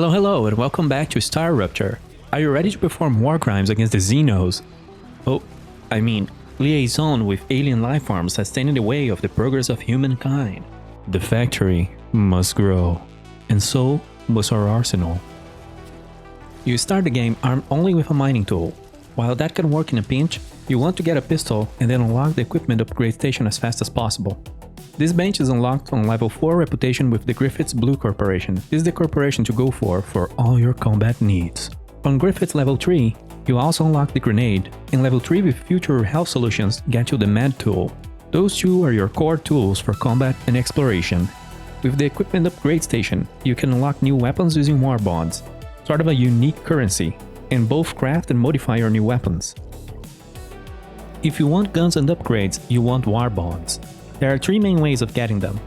Hello and welcome back to StarRupture. Are you ready to perform war crimes against the Xenos? Oh, I mean, liaison with alien lifeforms has stand in the way of the progress of humankind. The factory must grow, and so must our arsenal. You start the game armed only with a mining tool. While that can work in a pinch, you want to get a pistol and then unlock the equipment upgrade station as fast as possible. This bench is unlocked on level 4 reputation with the Griffiths Blue Corporation. This is the corporation to go for all your combat needs. On Griffiths level 3, you also unlock the grenade, and level 3 with future health solutions get you the Medtool. Those two are your core tools for combat and exploration. With the equipment upgrade station, you can unlock new weapons using Warbonds, sort of a unique currency, and both craft and modify your new weapons. If you want guns and upgrades, you want Warbonds. There are 3 main ways of getting them.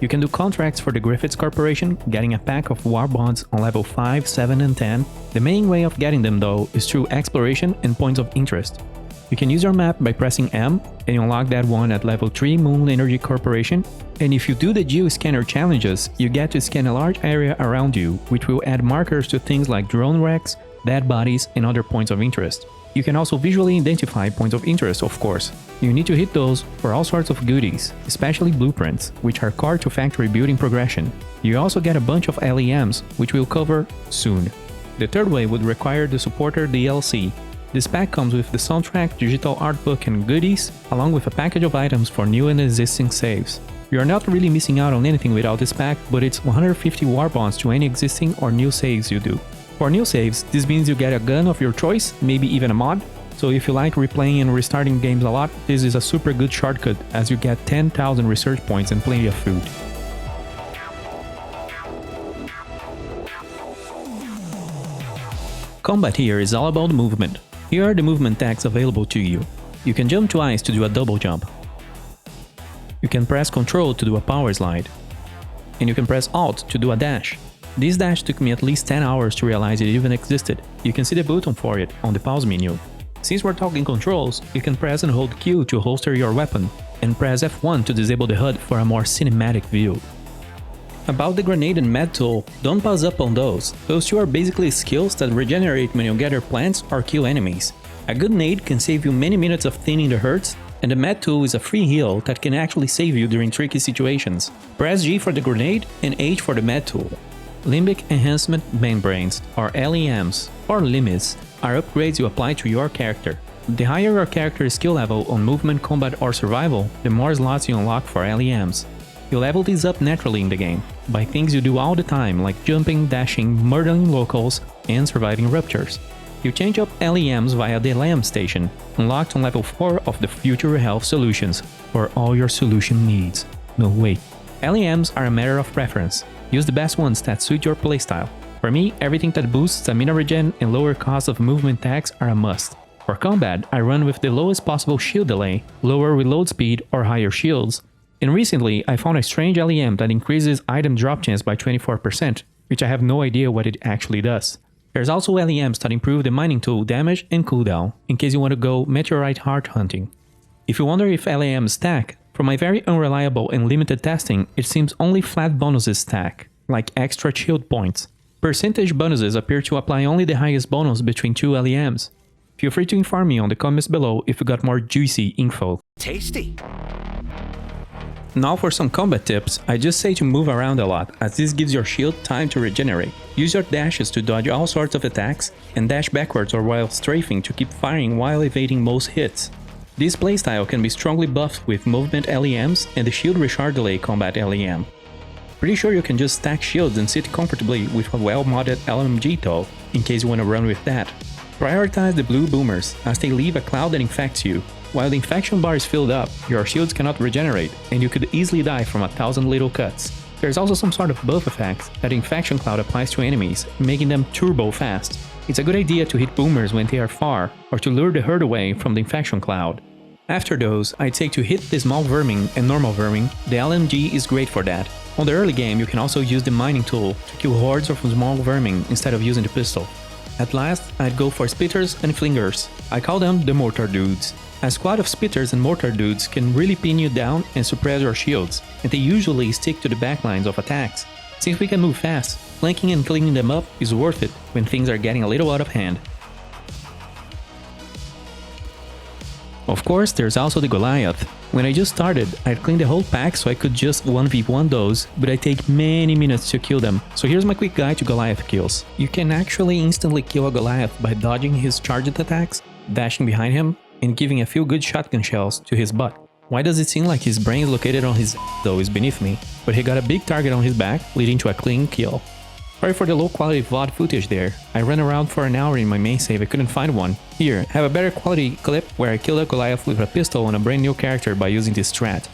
You can do contracts for the Griffiths Corporation, getting a pack of Warbonds on level 5, 7 and 10. The main way of getting them though is through exploration and points of interest. You can use your map by pressing M and unlock that one at level 3 Moon Energy Corporation, and if you do the geoscanner challenges, you get to scan a large area around you, which will add markers to things like drone wrecks, dead bodies and other points of interest. You can also visually identify points of interest, of course. You need to hit those for all sorts of goodies, especially blueprints, which are core to factory building progression. You also get a bunch of L.E.M.s, which we'll cover soon. The third way would require the supporter DLC. This pack comes with the soundtrack, digital art book and goodies, along with a package of items for new and existing saves. You are not really missing out on anything without this pack, but it's 150 Warbonds to any existing or new saves you do. For new saves, this means you get a gun of your choice, maybe even a mod, so if you like replaying and restarting games a lot, this is a super good shortcut as you get 10,000 research points and plenty of food. Combat here is all about movement. Here are the movement tags available to you. You can jump twice to do a double jump. You can press Ctrl to do a power slide. And you can press Alt to do a dash. This dash took me at least 10 hours to realize it even existed. You can see the button for it on the pause menu. Since we're talking controls, you can press and hold Q to holster your weapon, and press F1 to disable the HUD for a more cinematic view. About the grenade and Medtool, don't pause up on those. Those two are basically skills that regenerate when you gather plants or kill enemies. A good nade can save you many minutes of thinning the hurts, and the Medtool is a free heal that can actually save you during tricky situations. Press G for the grenade and H for the Medtool. Limbic Enhancement Membranes, or L.E.M.s, or L.E.M.s, are upgrades you apply to your character. The higher your character's skill level on movement, combat or survival, the more slots you unlock for L.E.M.s. You level these up naturally in the game, by things you do all the time like jumping, dashing, murdering locals, and surviving ruptures. You change up L.E.M.s via the L.E.M. station, unlocked on level 4 of the Future Health Solutions, for all your solution needs. No wait. L.E.M.s are a matter of preference. Use the best ones that suit your playstyle. For me, everything that boosts stamina regen and lower cost of movement tags are a must. For combat, I run with the lowest possible shield delay, lower reload speed or higher shields, and recently I found a strange L.E.M. that increases item drop chance by 24%, which I have no idea what it actually does. There's also L.E.M.s that improve the mining tool damage and cooldown, in case you want to go meteorite heart hunting. If you wonder if L.E.M.s stack, from my very unreliable and limited testing, it seems only flat bonuses stack, like extra shield points. Percentage bonuses appear to apply only the highest bonus between 2 L.E.M.s. Feel free to inform me on the comments below if you got more juicy info. Tasty! Now for some combat tips, I just say to move around a lot, as this gives your shield time to regenerate. Use your dashes to dodge all sorts of attacks, and dash backwards or while strafing to keep firing while evading most hits. This playstyle can be strongly buffed with movement L.E.M.s and the shield recharge delay combat L.E.M. Pretty sure you can just stack shields and sit comfortably with a well-modded LMG though, in case you want to run with that. Prioritize the blue boomers, as they leave a cloud that infects you. While the infection bar is filled up, your shields cannot regenerate, and you could easily die from 1,000 little cuts. There's also some sort of buff effect that the infection cloud applies to enemies, making them turbo fast. It's a good idea to hit boomers when they are far, or to lure the herd away from the infection cloud. After those, I'd say to hit the small vermin and normal vermin, the LMG is great for that. On the early game, you can also use the mining tool to kill hordes of small vermin instead of using the pistol. At last, I'd go for spitters and flingers. I call them the mortar dudes. A squad of spitters and mortar dudes can really pin you down and suppress your shields, and they usually stick to the backlines of attacks. Since we can move fast, flanking and cleaning them up is worth it when things are getting a little out of hand. Of course, there's also the Goliath. When I just started, I'd clean the whole pack so I could just 1v1 those, but I take many minutes to kill them, so here's my quick guide to Goliath kills. You can actually instantly kill a Goliath by dodging his charged attacks, dashing behind him, and giving a few good shotgun shells to his butt. Why does it seem like his brain is located on his though is beneath me, but he got a big target on his back, leading to a clean kill. Sorry for the low quality VOD footage there. I ran around for an hour in my main save, I couldn't find one. Here, have a better quality clip where I killed a Goliath with a pistol on a brand new character by using this strat.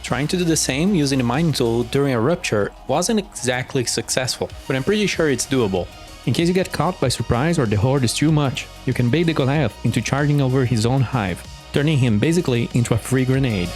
Trying to do the same using the mining tool during a rupture wasn't exactly successful, but I'm pretty sure it's doable. In case you get caught by surprise or the horde is too much, you can bait the Goliath into charging over his own hive, turning him basically into a free grenade.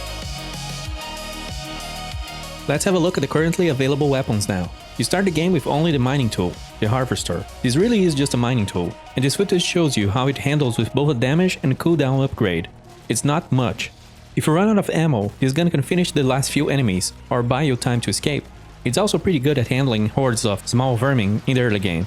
Let's have a look at the currently available weapons now. You start the game with only the mining tool, the harvester. This really is just a mining tool, and this footage shows you how it handles with both a damage and cooldown upgrade. It's not much. If you run out of ammo, this gun can finish the last few enemies, or buy you time to escape. It's also pretty good at handling hordes of small vermin in the early game.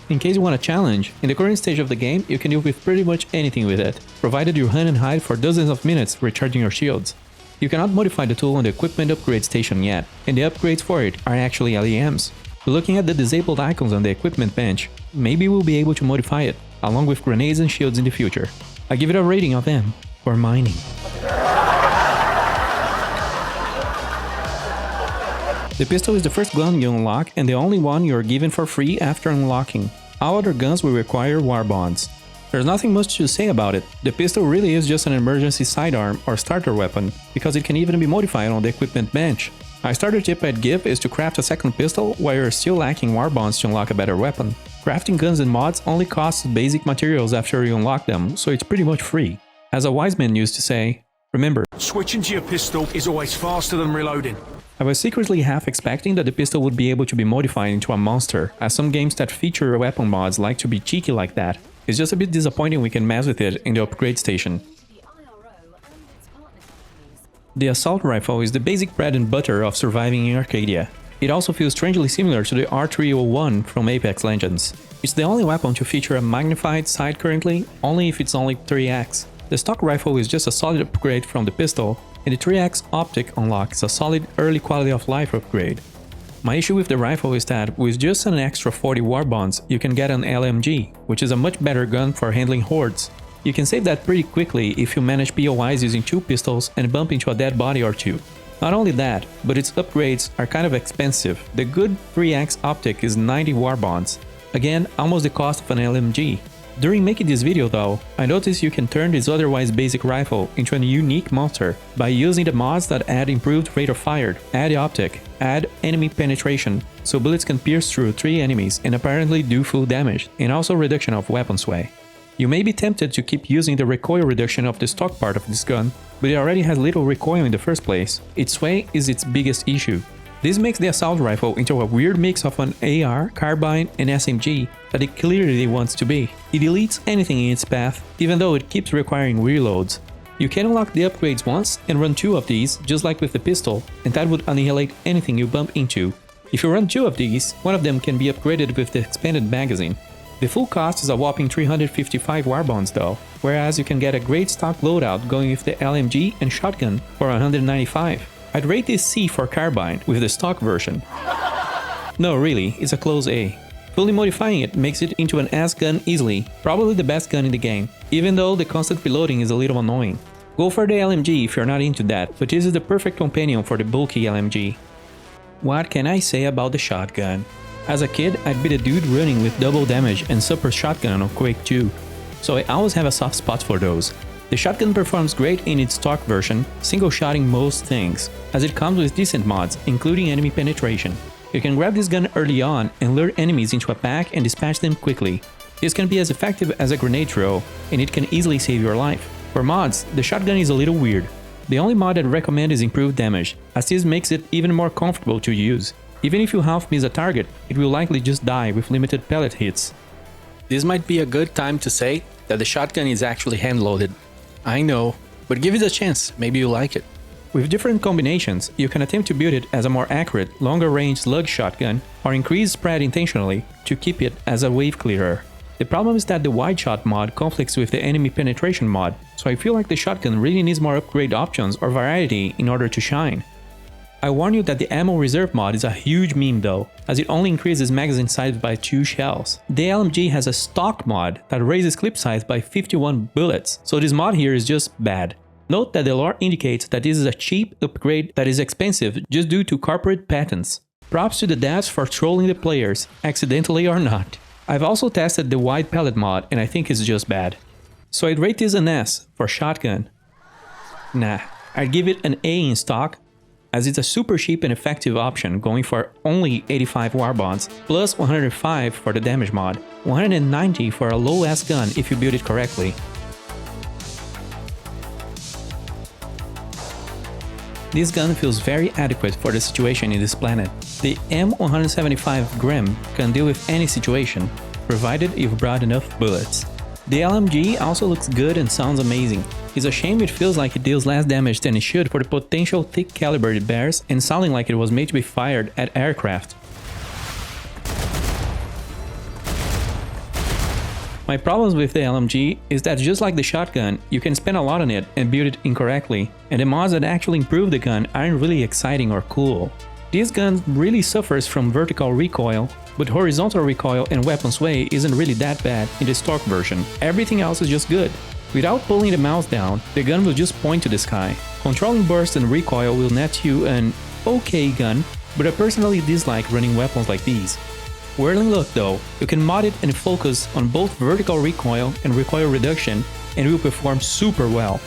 In case you want a challenge, in the current stage of the game you can deal with pretty much anything with it, provided you hunt and hide for dozens of minutes recharging your shields. You cannot modify the tool on the equipment upgrade station yet, and the upgrades for it are actually L.E.M.s. Looking at the disabled icons on the equipment bench, maybe we'll be able to modify it, along with grenades and shields in the future. I give it a rating of M, for mining. The pistol is the first gun you unlock and the only one you are given for free after unlocking. All other guns will require Warbonds. There's nothing much to say about it. The pistol really is just an emergency sidearm or starter weapon, because it can even be modified on the equipment bench. A starter tip I'd give is to craft a second pistol while you're still lacking Warbonds to unlock a better weapon. Crafting guns and mods only costs basic materials after you unlock them, so it's pretty much free. As a wise man used to say, remember, switching to your pistol is always faster than reloading. I was secretly half expecting that the pistol would be able to be modified into a monster, as some games that feature weapon mods like to be cheeky like that. It's just a bit disappointing we can mess with it in the upgrade station. The assault rifle is the basic bread and butter of surviving in Arcadia. It also feels strangely similar to the R301 from Apex Legends. It's the only weapon to feature a magnified sight currently, only if it's only 3x. The stock rifle is just a solid upgrade from the pistol, and the 3x optic unlock is a solid early quality of life upgrade. My issue with the rifle is that with just an extra 40 Warbonds, you can get an LMG, which is a much better gun for handling hordes. You can save that pretty quickly if you manage POIs using 2 pistols and bump into a dead body or 2. Not only that, but its upgrades are kind of expensive. The good 3x optic is 90 Warbonds. Again, almost the cost of an LMG. During making this video though, I noticed you can turn this otherwise basic rifle into a unique monster by using the mods that add improved rate of fire, add optic, add enemy penetration, so bullets can pierce through 3 enemies and apparently do full damage, and also reduction of weapon sway. You may be tempted to keep using the recoil reduction of the stock part of this gun, but it already has little recoil in the first place. Its sway is its biggest issue. This makes the assault rifle into a weird mix of an AR, carbine, and SMG that it clearly wants to be. It deletes anything in its path, even though it keeps requiring reloads. You can unlock the upgrades once and run 2 of these, just like with the pistol, and that would annihilate anything you bump into. If you run 2 of these, one of them can be upgraded with the expanded magazine. The full cost is a whopping 355 Warbonds though, whereas you can get a great stock loadout going with the LMG and shotgun for 195. I'd rate this C for carbine with the stock version. No, really, it's a close A. Fully modifying it makes it into an S gun easily, probably the best gun in the game, even though the constant reloading is a little annoying. Go for the LMG if you're not into that, but this is the perfect companion for the bulky LMG. What can I say about the shotgun? As a kid, I'd be the dude running with double damage and super shotgun on Quake 2, so I always have a soft spot for those. The shotgun performs great in its stock version, single-shotting most things, as it comes with decent mods, including enemy penetration. You can grab this gun early on and lure enemies into a pack and dispatch them quickly. This can be as effective as a grenade throw, and it can easily save your life. For mods, the shotgun is a little weird. The only mod I'd recommend is improved damage, as this makes it even more comfortable to use. Even if you half miss a target, it will likely just die with limited pellet hits. This might be a good time to say that the shotgun is actually hand-loaded. I know, but give it a chance, maybe you like it. With different combinations, you can attempt to build it as a more accurate, longer-range slug shotgun, or increase spread intentionally to keep it as a wave clearer. The problem is that the wide shot mod conflicts with the enemy penetration mod, so I feel like the shotgun really needs more upgrade options or variety in order to shine. I warn you that the ammo reserve mod is a huge meme though, as it only increases magazine size by 2 shells. The LMG has a stock mod that raises clip size by 51 bullets, so this mod here is just bad. Note that the lore indicates that this is a cheap upgrade that is expensive just due to corporate patents. Props to the devs for trolling the players, accidentally or not. I've also tested the wide pellet mod and I think it's just bad. So I'd rate this an S for shotgun. Nah, I'd give it an A in stock, as it's a super cheap and effective option, going for only 85 Warbonds, plus 105 for the damage mod, 190 for a low-ass gun if you build it correctly. This gun feels very adequate for the situation in this planet. The M175 Grim can deal with any situation, provided you've brought enough bullets. The LMG also looks good and sounds amazing. It's a shame it feels like it deals less damage than it should for the potential thick caliber it bears and sounding like it was made to be fired at aircraft. My problems with the LMG is that just like the shotgun, you can spend a lot on it and build it incorrectly, and the mods that actually improve the gun aren't really exciting or cool. This gun really suffers from vertical recoil, but horizontal recoil and weapon sway isn't really that bad in the stock version. Everything else is just good. Without pulling the mouse down, the gun will just point to the sky. Controlling burst and recoil will net you an okay gun, but I personally dislike running weapons like these. Whirling look though, you can mod it and focus on both vertical recoil and recoil reduction and it will perform super well.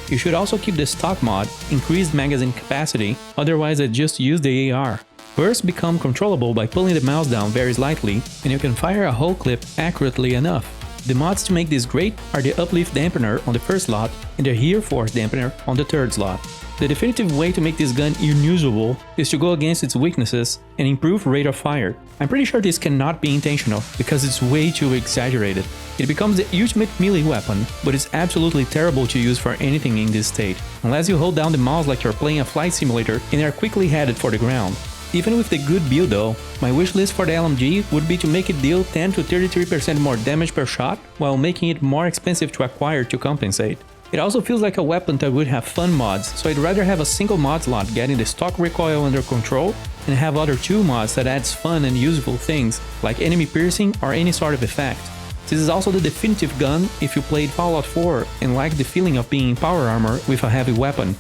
You should also keep the stock mod, increased magazine capacity, otherwise I just use the AR. Bursts become controllable by pulling the mouse down very slightly and you can fire a whole clip accurately enough. The mods to make this great are the uplift dampener on the first slot and the rear force dampener on the third slot. The definitive way to make this gun unusable is to go against its weaknesses and improve rate of fire. I'm pretty sure this cannot be intentional because it's way too exaggerated. It becomes the ultimate melee weapon, but it's absolutely terrible to use for anything in this state, unless you hold down the mouse like you're playing a flight simulator and are quickly headed for the ground. Even with the good build though, my wishlist for the LMG would be to make it deal 10 to 33% more damage per shot, while making it more expensive to acquire to compensate. It also feels like a weapon that would have fun mods, so I'd rather have a single mod slot getting the stock recoil under control and have other 2 mods that adds fun and useful things like enemy piercing or any sort of effect. This is also the definitive gun if you played Fallout 4 and like the feeling of being in power armor with a heavy weapon.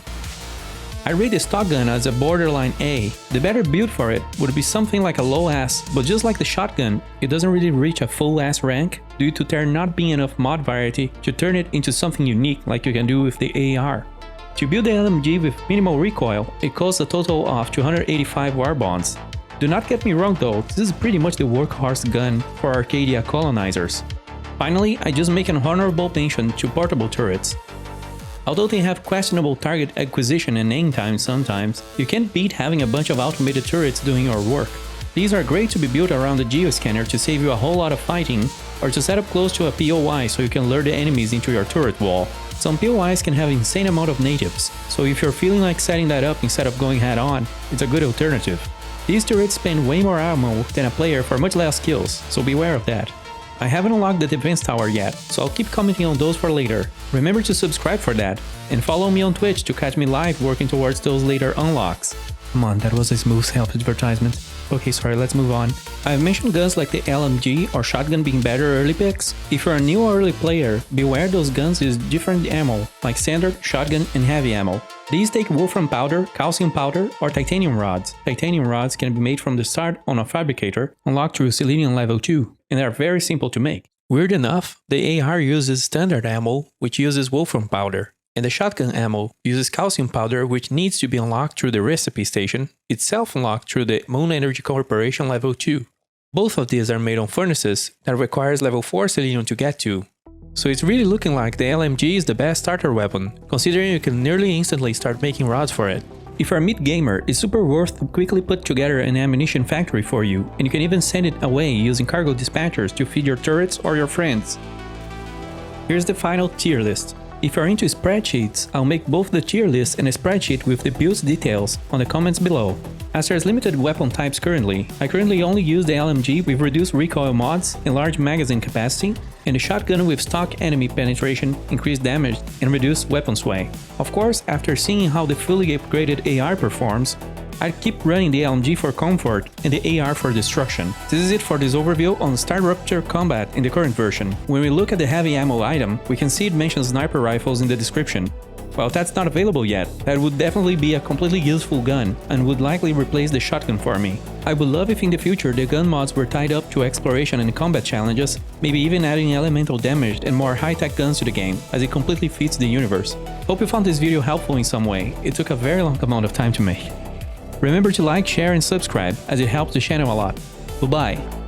I rate the stock gun as a borderline A. The better build for it would be something like a low S, but just like the shotgun, it doesn't really reach a full S rank due to there not being enough mod variety to turn it into something unique like you can do with the AR. To build the LMG with minimal recoil, it costs a total of 285 Warbonds. Do not get me wrong though, this is pretty much the workhorse gun for Arcadia colonizers. Finally, I just make an honorable mention to portable turrets. Although they have questionable target acquisition and aim time sometimes, you can't beat having a bunch of automated turrets doing your work. These are great to be built around the geoscanner to save you a whole lot of fighting, or to set up close to a POI so you can lure the enemies into your turret wall. Some POIs can have an insane amount of natives, so if you're feeling like setting that up instead of going head on, it's a good alternative. These turrets spend way more ammo than a player for much less kills, so beware of that. I haven't unlocked the defense tower yet, so I'll keep commenting on those for later. Remember to subscribe for that, and follow me on Twitch to catch me live working towards those later unlocks. Come on, that was a smooth self-advertisement. Okay, sorry, let's move on. I've mentioned guns like the LMG or shotgun being better early picks. If you're a new or early player, beware those guns use different ammo, like standard, shotgun, and heavy ammo. These take wolfram powder, calcium powder, or titanium rods. Titanium rods can be made from the start on a fabricator, unlocked through Selenium level 2, and they are very simple to make. Weird enough, the AR uses standard ammo, which uses wolfram powder, and the shotgun ammo uses calcium powder, which needs to be unlocked through the recipe station, itself unlocked through the Moon Energy Corporation level 2. Both of these are made on furnaces that requires level 4 selenium to get to. So it's really looking like the LMG is the best starter weapon, considering you can nearly instantly start making rods for it. If you're a mid-gamer, it's super worth to quickly put together an ammunition factory for you, and you can even send it away using cargo dispatchers to feed your turrets or your friends. Here's the final tier list. If you're into spreadsheets, I'll make both the tier list and a spreadsheet with the build details on the comments below. As there's limited weapon types currently, I currently only use the LMG with reduced recoil mods and large magazine capacity, and the shotgun with stock enemy penetration, increased damage, and reduced weapon sway. Of course, after seeing how the fully upgraded AR performs, I'd keep running the LMG for comfort and the AR for destruction. This is it for this overview on StarRupture combat in the current version. When we look at the heavy ammo item, we can see it mentions sniper rifles in the description. While that's not available yet, that would definitely be a completely useful gun and would likely replace the shotgun for me. I would love if in the future the gun mods were tied up to exploration and combat challenges, maybe even adding elemental damage and more high-tech guns to the game, as it completely fits the universe. Hope you found this video helpful in some way. It took a very long amount of time to make. Remember to like, share and subscribe, as it helps the channel a lot. Goodbye!